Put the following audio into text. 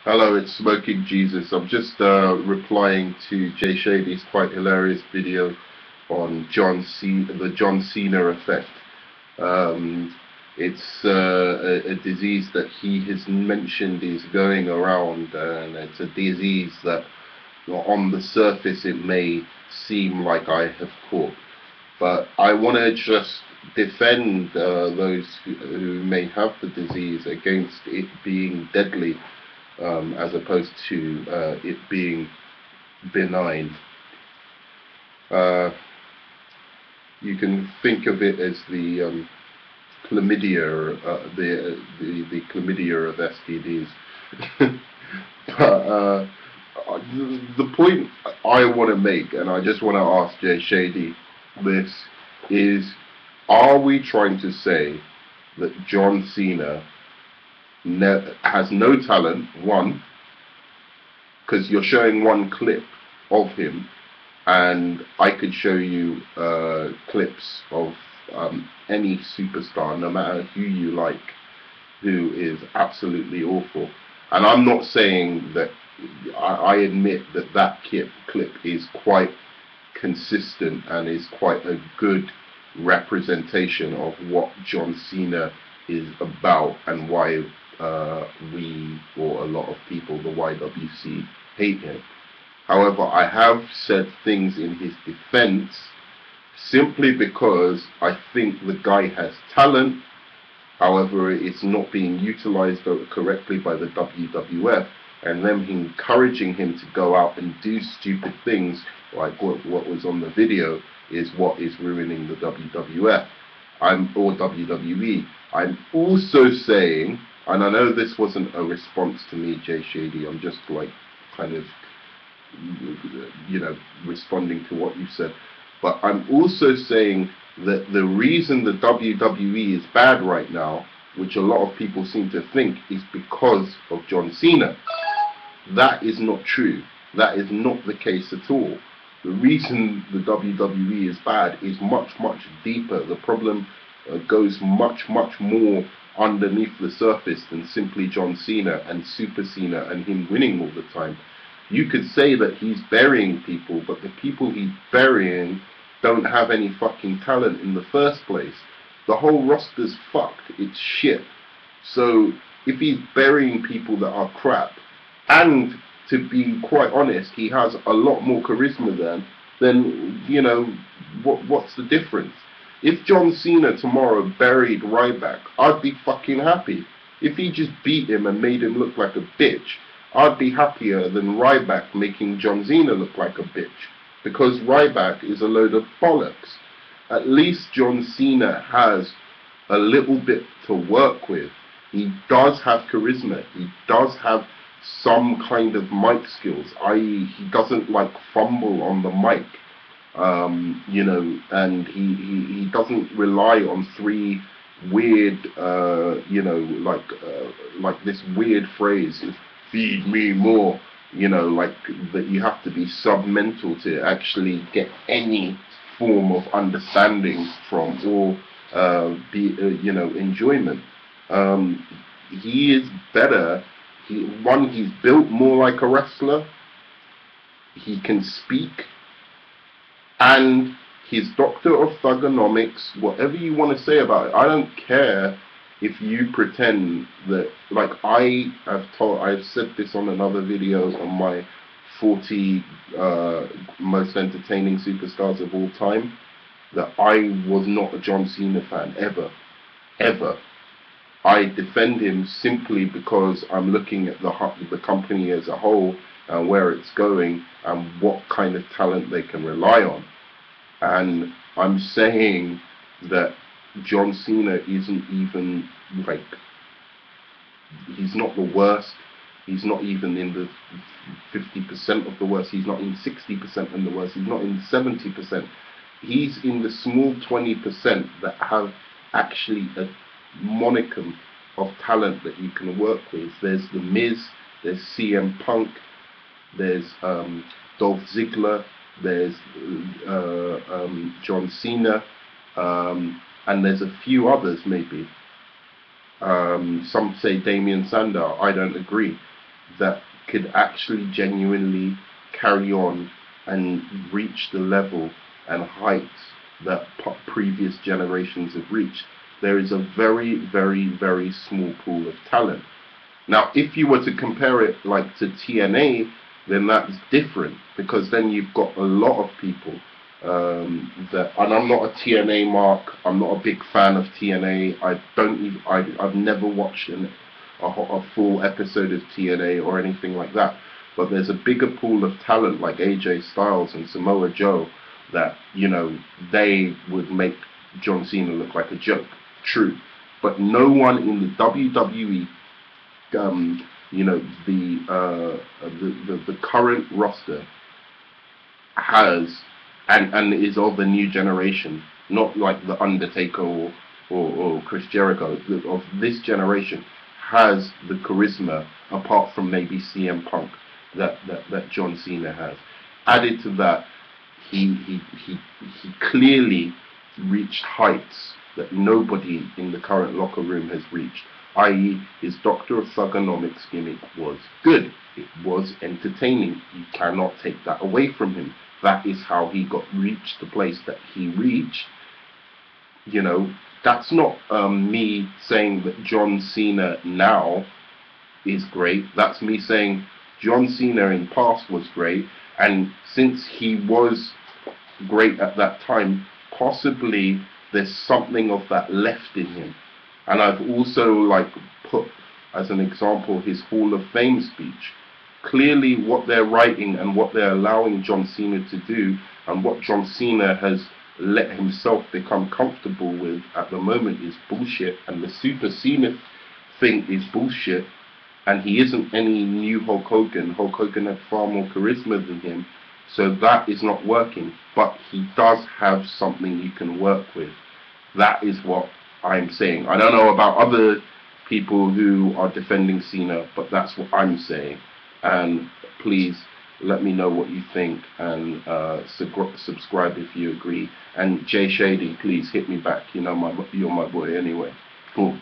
Hello, it's Smoking Jesus. I'm just replying to Jay Shady's quite hilarious video on the John Cena Effect. Um, it's a disease that he has mentioned is going around, and it's a disease that, on the surface, it may seem like I have caught. But I want to just defend those who may have the disease against it being deadly, as opposed to it being benign. Uh, you can think of it as the chlamydia, the chlamydia of STDs. But the point I want to make, and I just want to ask Jay Shady this, is: are we trying to say that John Cena has no talent? One, because you're showing one clip of him, and I could show you clips of any superstar, no matter who you like, who is absolutely awful. And I'm not saying that. I admit that that clip is quite consistent and is quite a good representation of what John Cena is about and why we, or a lot of people, the YWC, hate him. However, I have said things in his defense simply because I think the guy has talent. However, it's not being utilized correctly by the WWF, and them encouraging him to go out and do stupid things like what was on the video is what is ruining the WWF or WWE. I'm also saying, and I know this wasn't a response to me, Jay Shady, I'm just like kind of, responding to what you said, but I'm also saying that the reason the WWE is bad right now, which a lot of people seem to think, is because of John Cena. That is not true. That is not the case at all. The reason the WWE is bad is much, much deeper. The problem goes much, much more underneath the surface than simply John Cena and Super Cena and him winning all the time. You could say that he's burying people, but the people he's burying don't have any fucking talent in the first place. The whole roster's fucked. It's shit. So if he's burying people that are crap, and to be quite honest, he has a lot more charisma then what's the difference? If John Cena tomorrow buried Ryback, I'd be fucking happy. If he just beat him and made him look like a bitch, I'd be happier than Ryback making John Cena look like a bitch. Because Ryback is a load of bollocks. At least John Cena has a little bit to work with. He does have charisma. He does have some kind of mic skills, i.e. he doesn't like fumble on the mic, and he doesn't rely on three weird, like this weird phrase, feed me more, like that you have to be submental to actually get any form of understanding from, or enjoyment. He is better. He's built more like a wrestler. He can speak, and his doctor of thugonomics, whatever you want to say about it, I don't care if you pretend that, like I've said this on another video on my 40 most entertaining superstars of all time, that I was not a John Cena fan, ever. I defend him simply because I'm looking at the company as a whole and where it's going and what kind of talent they can rely on. And I'm saying that John Cena isn't even, like, he's not the worst. He's not even in the 50% of the worst. He's not in 60% of the worst. He's not in 70%. He's in the small 20% that have actually a monicum of talent that you can work with. There's The Miz, there's CM Punk, there's Dolph Ziggler, there's John Cena, and there's a few others maybe. Some say Damian Sandow. I don't agree. that could actually genuinely carry on and reach the level and heights that previous generations have reached. There is a very, very, very small pool of talent. Now, if you were to compare it like to TNA, then that's different, because then you've got a lot of people that, and I'm not a TNA mark. I'm not a big fan of TNA. I don't even, I've never watched a full episode of TNA or anything like that. But there's a bigger pool of talent like AJ Styles and Samoa Joe that, you know, they would make John Cena look like a joke. True. But no one in the WWE, you know, the current roster has, and is of the new generation, not like the Undertaker or Chris Jericho, of this generation, has the charisma, apart from maybe CM Punk, that John Cena has. Added to that, he clearly reached heights that nobody in the current locker room has reached, i.e. his Doctor of Thugonomics gimmick was good. It was entertaining. You cannot take that away from him. That is how he reached the place that he reached. You know, that's not me saying that John Cena now is great. That's me saying John Cena in past was great, and since he was great at that time, possibly there's something of that left in him. And I've also like put as an example his Hall of Fame speech. Clearly what they're writing and what they're allowing John Cena to do, and what John Cena has let himself become comfortable with at the moment, is bullshit, and the Super Cena thing is bullshit, and he isn't any new Hulk Hogan. Hulk Hogan had far more charisma than him, so that is not working. But he does have something you can work with. That is what I'm saying. I don't know about other people who are defending Cena, but that's what I'm saying. And please let me know what you think, and subscribe if you agree. And Jay Shady, please hit me back. You know, you're my boy anyway. Cool.